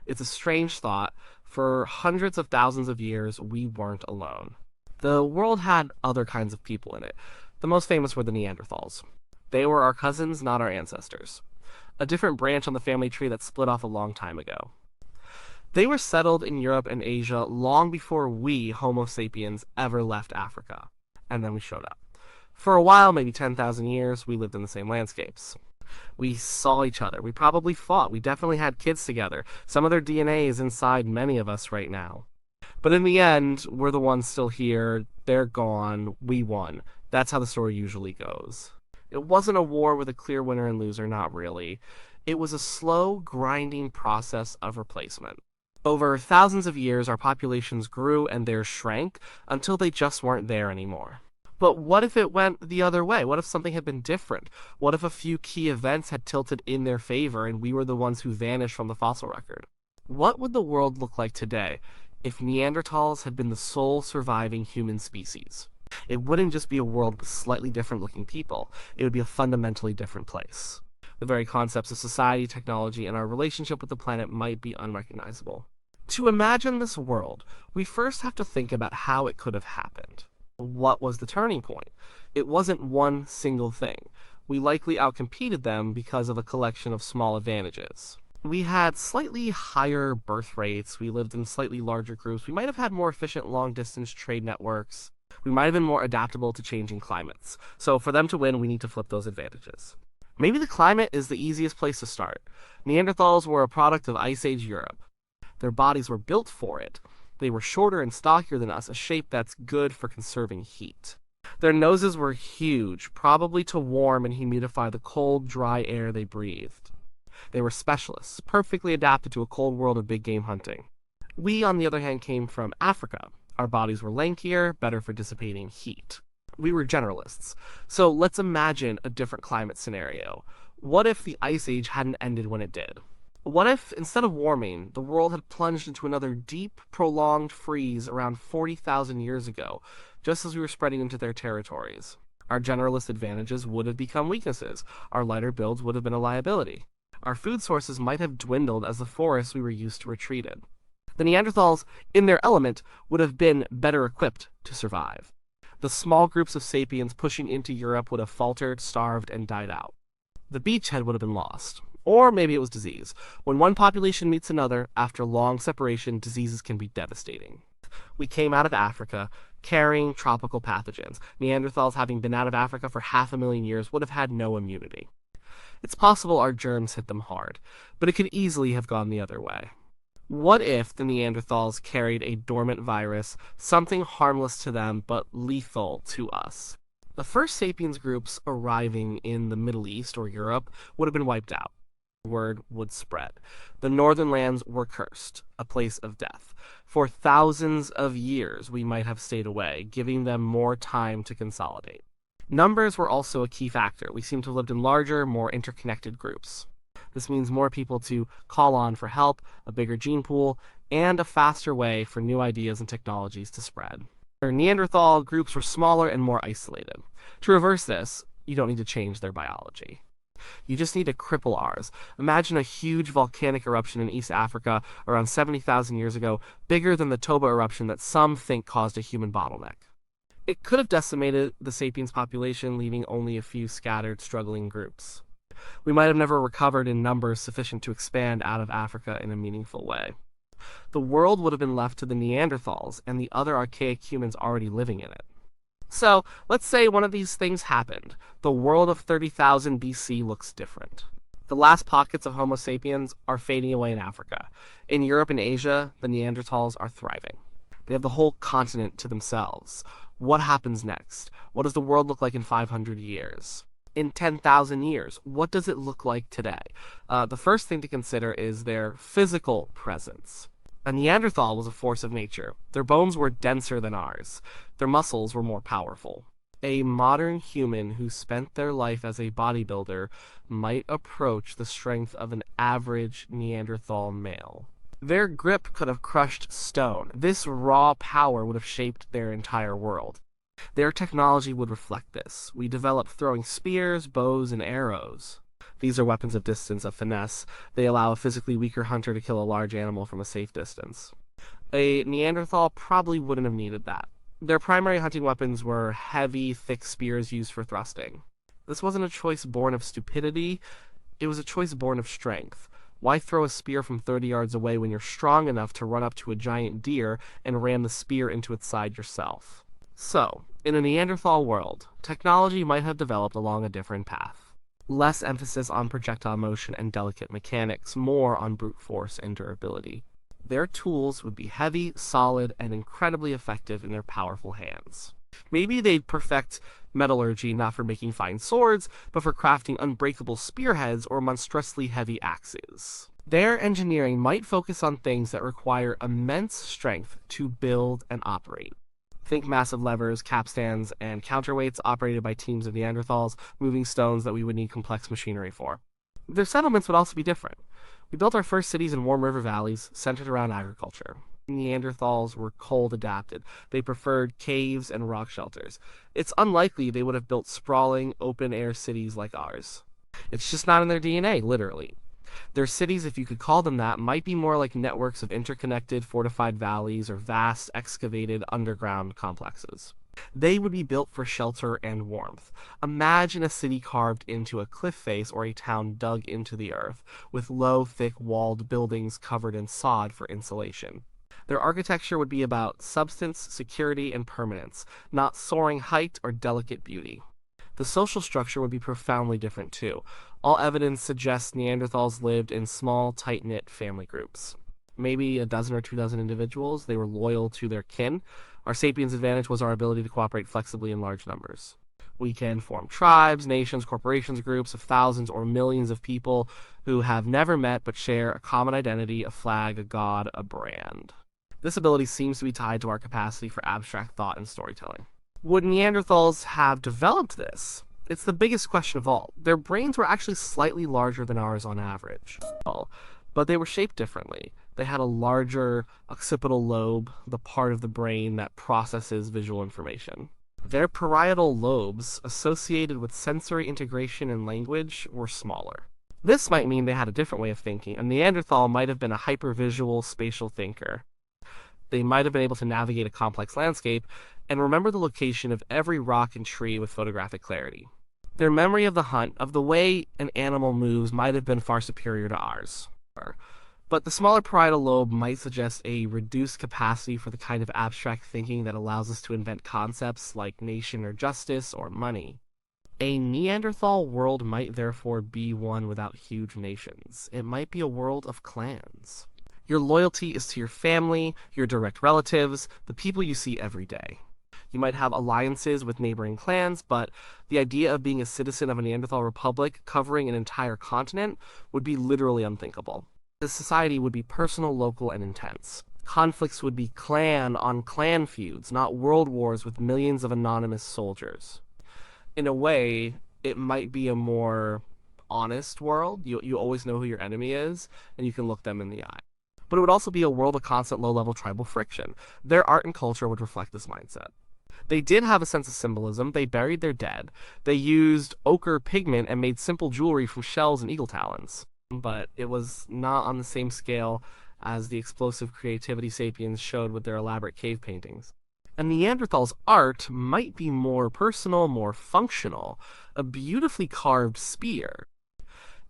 It's a strange thought. For hundreds of thousands of years, we weren't alone. The world had other kinds of people in it. The most famous were the Neanderthals. They were our cousins, not our ancestors. A different branch on the family tree that split off a long time ago. They were settled in Europe and Asia long before we, Homo sapiens, ever left Africa. And then we showed up. For a while, maybe 10,000 years, we lived in the same landscapes. We saw each other. We probably fought. We definitely had kids together. Some of their DNA is inside many of us right now. But in the end, we're the ones still here. They're gone. We won. That's how the story usually goes. It wasn't a war with a clear winner and loser, not really. It was a slow, grinding process of replacement. Over thousands of years, our populations grew and theirs shrank until they just weren't there anymore. But what if it went the other way? What if something had been different? What if a few key events had tilted in their favor and we were the ones who vanished from the fossil record? What would the world look like today if Neanderthals had been the sole surviving human species? It wouldn't just be a world with slightly different looking people. It would be a fundamentally different place. The very concepts of society, technology, and our relationship with the planet might be unrecognizable. To imagine this world, we first have to think about how it could have happened. What was the turning point? It wasn't one single thing. We likely outcompeted them because of a collection of small advantages. We had slightly higher birth rates, we lived in slightly larger groups, we might have had more efficient long-distance trade networks, we might have been more adaptable to changing climates. So for them to win, we need to flip those advantages. Maybe the climate is the easiest place to start. Neanderthals were a product of Ice Age Europe. Their bodies were built for it. They were shorter and stockier than us, a shape that's good for conserving heat. Their noses were huge, probably to warm and humidify the cold, dry air they breathed. They were specialists, perfectly adapted to a cold world of big game hunting. We, on the other hand, came from Africa. Our bodies were lankier, better for dissipating heat. We were generalists. So let's imagine a different climate scenario. What if the Ice Age hadn't ended when it did? What if, instead of warming, the world had plunged into another deep, prolonged freeze around 40,000 years ago, just as we were spreading into their territories? Our generalist advantages would have become weaknesses. Our lighter builds would have been a liability. Our food sources might have dwindled as the forests we were used to retreated. The Neanderthals, in their element, would have been better equipped to survive. The small groups of sapiens pushing into Europe would have faltered, starved, and died out. The beachhead would have been lost. Or maybe it was disease. When one population meets another, after long separation, diseases can be devastating. We came out of Africa, carrying tropical pathogens. Neanderthals, having been out of Africa for 500,000 years, would have had no immunity. It's possible our germs hit them hard, but it could easily have gone the other way. What if the Neanderthals carried a dormant virus, something harmless to them but lethal to us? The first sapiens groups arriving in the Middle East or Europe would have been wiped out. Word would spread. The northern lands were cursed, a place of death. For thousands of years, we might have stayed away, giving them more time to consolidate. Numbers were also a key factor. We seem to have lived in larger, more interconnected groups. This means more people to call on for help, a bigger gene pool, and a faster way for new ideas and technologies to spread. Our Neanderthal groups were smaller and more isolated. To reverse this, you don't need to change their biology. You just need to cripple ours. Imagine a huge volcanic eruption in East Africa around 70,000 years ago, bigger than the Toba eruption that some think caused a human bottleneck. It could have decimated the sapiens population, leaving only a few scattered, struggling groups. We might have never recovered in numbers sufficient to expand out of Africa in a meaningful way. The world would have been left to the Neanderthals and the other archaic humans already living in it. So, let's say one of these things happened. The world of 30,000 BC looks different. The last pockets of Homo sapiens are fading away in Africa. In Europe and Asia, the Neanderthals are thriving. They have the whole continent to themselves. What happens next? What does the world look like in 500 years? In 10,000 years, what does it look like today? The first thing to consider is their physical presence. A Neanderthal was a force of nature. Their bones were denser than ours. Their muscles were more powerful. A modern human who spent their life as a bodybuilder might approach the strength of an average Neanderthal male. Their grip could have crushed stone. This raw power would have shaped their entire world. Their technology would reflect this. We developed throwing spears, bows, and arrows. These are weapons of distance, of finesse. They allow a physically weaker hunter to kill a large animal from a safe distance. A Neanderthal probably wouldn't have needed that. Their primary hunting weapons were heavy, thick spears used for thrusting. This wasn't a choice born of stupidity, it was a choice born of strength. Why throw a spear from 30 yards away when you're strong enough to run up to a giant deer and ram the spear into its side yourself? So, in a Neanderthal world, technology might have developed along a different path. Less emphasis on projectile motion and delicate mechanics, more on brute force and durability. Their tools would be heavy, solid, and incredibly effective in their powerful hands. Maybe they'd perfect metallurgy not for making fine swords, but for crafting unbreakable spearheads or monstrously heavy axes. Their engineering might focus on things that require immense strength to build and operate. Think massive levers, capstans, and counterweights operated by teams of Neanderthals, moving stones that we would need complex machinery for. Their settlements would also be different. We built our first cities in warm river valleys, centered around agriculture. Neanderthals were cold adapted. They preferred caves and rock shelters. It's unlikely they would have built sprawling, open-air cities like ours. It's just not in their DNA, literally. Their cities, if you could call them that, might be more like networks of interconnected, fortified valleys or vast, excavated underground complexes. They would be built for shelter and warmth. Imagine a city carved into a cliff face or a town dug into the earth, with low, thick walled buildings covered in sod for insulation. Their architecture would be about substance, security, and permanence, not soaring height or delicate beauty. The social structure would be profoundly different too. All evidence suggests Neanderthals lived in small, tight-knit family groups. Maybe a dozen or 2 dozen individuals. They were loyal to their kin. Our sapiens' advantage was our ability to cooperate flexibly in large numbers. We can form tribes, nations, corporations, groups of thousands or millions of people who have never met but share a common identity, a flag, a god, a brand. This ability seems to be tied to our capacity for abstract thought and storytelling. Would Neanderthals have developed this? It's the biggest question of all. Their brains were actually slightly larger than ours on average, but they were shaped differently. They had a larger occipital lobe, the part of the brain that processes visual information. Their parietal lobes, associated with sensory integration and language, were smaller. This might mean they had a different way of thinking. A Neanderthal might have been a hypervisual spatial thinker. They might have been able to navigate a complex landscape and remember the location of every rock and tree with photographic clarity. Their memory of the hunt, of the way an animal moves, might have been far superior to ours. But the smaller parietal lobe might suggest a reduced capacity for the kind of abstract thinking that allows us to invent concepts like nation or justice or money. A Neanderthal world might therefore be one without huge nations. It might be a world of clans. Your loyalty is to your family, your direct relatives, the people you see every day. You might have alliances with neighboring clans, but the idea of being a citizen of a Neanderthal republic covering an entire continent would be literally unthinkable. The society would be personal, local, and intense. Conflicts would be clan on clan feuds, not world wars with millions of anonymous soldiers. In a way, it might be a more honest world. You always know who your enemy is, and you can look them in the eye. But it would also be a world of constant low-level tribal friction. Their art and culture would reflect this mindset. They did have a sense of symbolism. They buried their dead. They used ochre pigment and made simple jewelry from shells and eagle talons. But it was not on the same scale as the explosive creativity sapiens showed with their elaborate cave paintings. A Neanderthal's art might be more personal, more functional. A beautifully carved spear,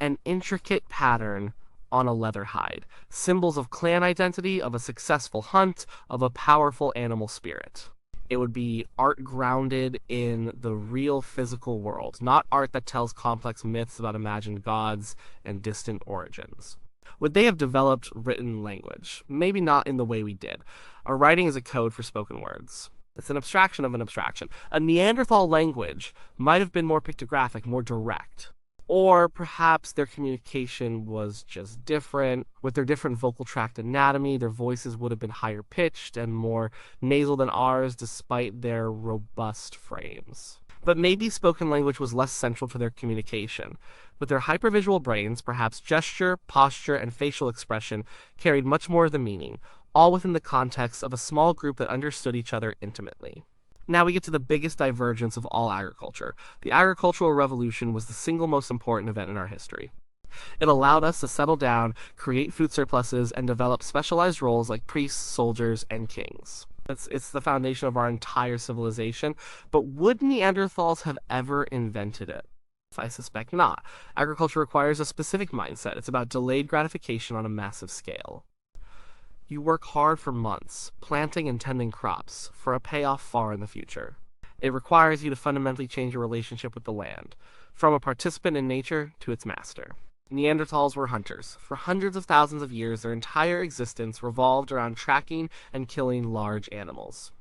an intricate pattern on a leather hide, symbols of clan identity, of a successful hunt, of a powerful animal spirit. It would be art grounded in the real physical world, not art that tells complex myths about imagined gods and distant origins. Would they have developed written language? Maybe not in the way we did. Our writing is a code for spoken words. It's an abstraction of an abstraction. A Neanderthal language might have been more pictographic, more direct. Or perhaps their communication was just different. With their different vocal tract anatomy, their voices would have been higher pitched and more nasal than ours despite their robust frames. But maybe spoken language was less central to their communication. With their hypervisual brains, perhaps gesture, posture, and facial expression carried much more of the meaning, all within the context of a small group that understood each other intimately. Now we get to the biggest divergence of all agriculture. The agricultural revolution was the single most important event in our history. It allowed us to settle down, create food surpluses, and develop specialized roles like priests, soldiers, and kings. It's the foundation of our entire civilization, but would Neanderthals have ever invented it? I suspect not. Agriculture requires a specific mindset. It's about delayed gratification on a massive scale. You work hard for months, planting and tending crops, for a payoff far in the future. It requires you to fundamentally change your relationship with the land, from a participant in nature to its master. Neanderthals were hunters. For hundreds of thousands of years, their entire existence revolved around tracking and killing large animals.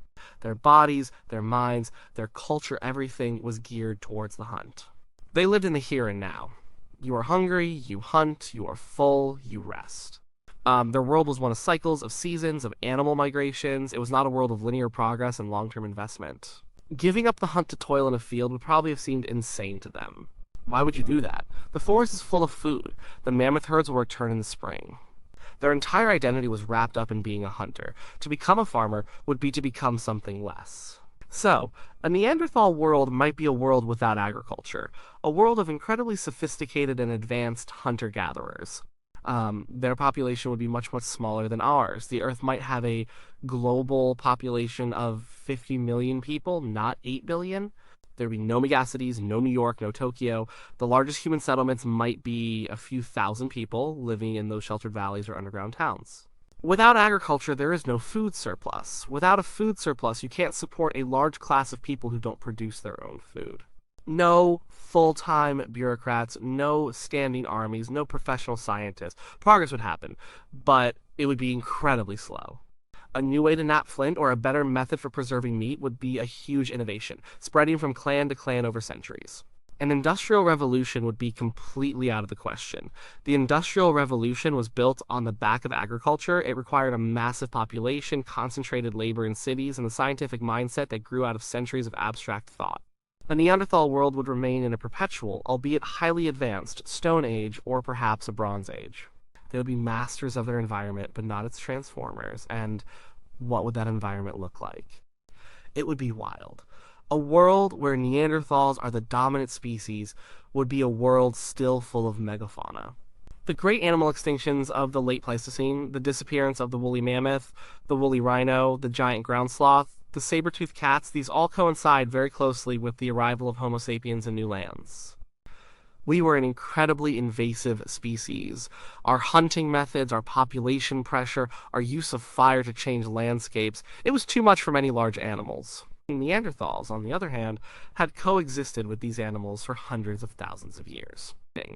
Their bodies, their minds, their culture, everything was geared towards the hunt. They lived in the here and now. You are hungry, you hunt, you are full, you rest. Their world was one of cycles, of seasons, of animal migrations. It was not a world of linear progress and long-term investment. Giving up the hunt to toil in a field would probably have seemed insane to them. Why would you do that? The forest is full of food. The mammoth herds will return in the spring. Their entire identity was wrapped up in being a hunter. To become a farmer would be to become something less. So, a Neanderthal world might be a world without agriculture, a world of incredibly sophisticated and advanced hunter-gatherers. Their population would be much, much smaller than ours. The Earth might have a global population of 50 million people, not 8 billion. There'd be no megacities, no New York, no Tokyo. The largest human settlements might be a few thousand people living in those sheltered valleys or underground towns. Without agriculture, there is no food surplus. Without a food surplus, you can't support a large class of people who don't produce their own food. No full-time bureaucrats, no standing armies, no professional scientists. Progress would happen, but it would be incredibly slow. A new way to knap flint or a better method for preserving meat would be a huge innovation, spreading from clan to clan over centuries. An industrial revolution would be completely out of the question. The Industrial Revolution was built on the back of agriculture. It required a massive population, concentrated labor in cities, and the scientific mindset that grew out of centuries of abstract thought. The Neanderthal world would remain in a perpetual, albeit highly advanced, Stone Age or perhaps a Bronze Age. They would be masters of their environment, but not its transformers, and what would that environment look like? It would be wild. A world where Neanderthals are the dominant species would be a world still full of megafauna. The great animal extinctions of the late Pleistocene, the disappearance of the woolly mammoth, the woolly rhino, the giant ground sloth, the saber-toothed cats, these all coincide very closely with the arrival of Homo sapiens in new lands. We were an incredibly invasive species. Our hunting methods, our population pressure, our use of fire to change landscapes, it was too much for many large animals. Neanderthals, on the other hand, had coexisted with these animals for hundreds of thousands of years.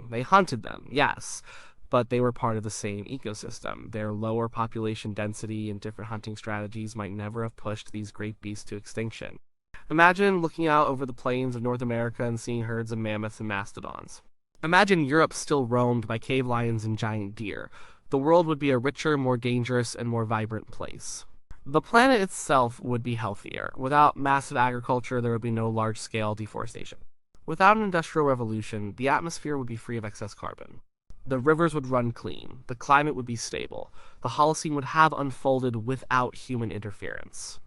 They hunted them, yes, but they were part of the same ecosystem. Their lower population density and different hunting strategies might never have pushed these great beasts to extinction. Imagine looking out over the plains of North America and seeing herds of mammoths and mastodons. Imagine Europe still roamed by cave lions and giant deer. The world would be a richer, more dangerous, and more vibrant place. The planet itself would be healthier. Without massive agriculture, there would be no large-scale deforestation. Without an industrial revolution, the atmosphere would be free of excess carbon. The rivers would run clean. The climate would be stable. The Holocene would have unfolded without human interference.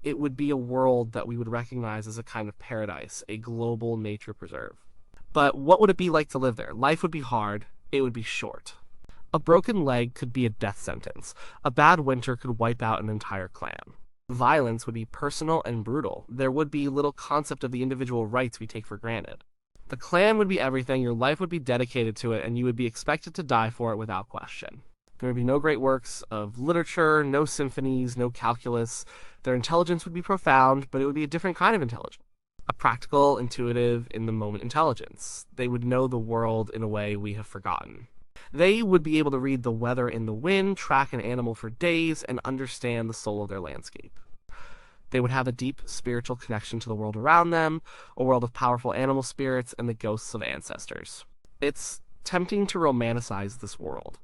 It would be a world that we would recognize as a kind of paradise, a global nature preserve. But what would it be like to live there? Life would be hard. It would be short. A broken leg could be a death sentence. A bad winter could wipe out an entire clan. Violence would be personal and brutal. There would be little concept of the individual rights we take for granted. The clan would be everything, your life would be dedicated to it, and you would be expected to die for it without question. There would be no great works of literature, no symphonies, no calculus. Their intelligence would be profound, but it would be a different kind of intelligence. A practical, intuitive, in-the-moment intelligence. They would know the world in a way we have forgotten. They would be able to read the weather in the wind, track an animal for days, and understand the soul of their landscape. They would have a deep spiritual connection to the world around them, a world of powerful animal spirits and the ghosts of ancestors. It's tempting to romanticize this world.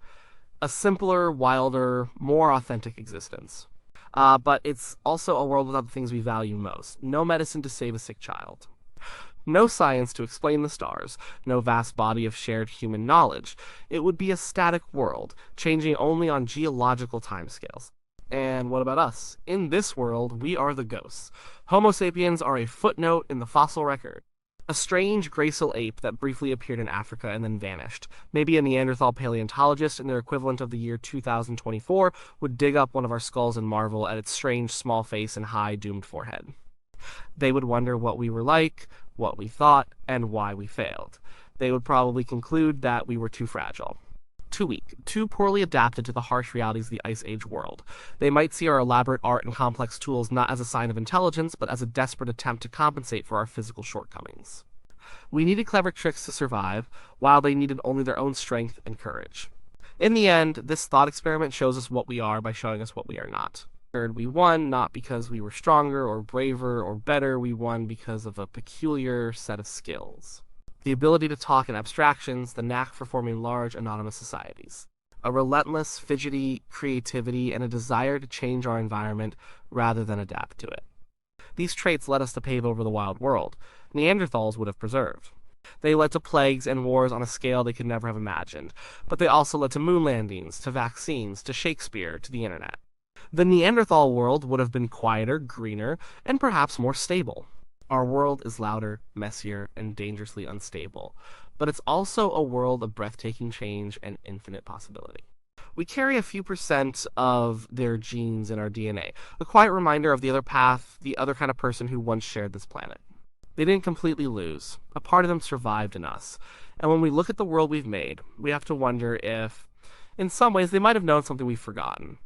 A simpler, wilder, more authentic existence. But it's also a world without the things we value most. No medicine to save a sick child. No science to explain the stars. No vast body of shared human knowledge. It would be a static world, changing only on geological timescales. And what about us? In this world, we are the ghosts. Homo sapiens are a footnote in the fossil record. A strange gracile ape that briefly appeared in Africa and then vanished. Maybe a Neanderthal paleontologist in their equivalent of the year 2024 would dig up one of our skulls and marvel at its strange small face and high, doomed forehead. They would wonder what we were like, what we thought, and why we failed. They would probably conclude that we were too fragile, too weak, too poorly adapted to the harsh realities of the Ice Age world. They might see our elaborate art and complex tools not as a sign of intelligence, but as a desperate attempt to compensate for our physical shortcomings. We needed clever tricks to survive, while they needed only their own strength and courage. In the end, this thought experiment shows us what we are by showing us what we are not. We won not because we were stronger or braver or better, we won because of a peculiar set of skills. The ability to talk in abstractions, the knack for forming large, anonymous societies. A relentless, fidgety creativity and a desire to change our environment rather than adapt to it. These traits led us to pave over the wild world. Neanderthals would have preserved. They led to plagues and wars on a scale they could never have imagined, but they also led to moon landings, to vaccines, to Shakespeare, to the internet. The Neanderthal world would have been quieter, greener, and perhaps more stable. Our world is louder, messier, and dangerously unstable, but it's also a world of breathtaking change and infinite possibility. We carry a few percent of their genes in our DNA, a quiet reminder of the other path, the other kind of person who once shared this planet. They didn't completely lose. A part of them survived in us. And when we look at the world we've made, we have to wonder if, in some ways, they might have known something we've forgotten.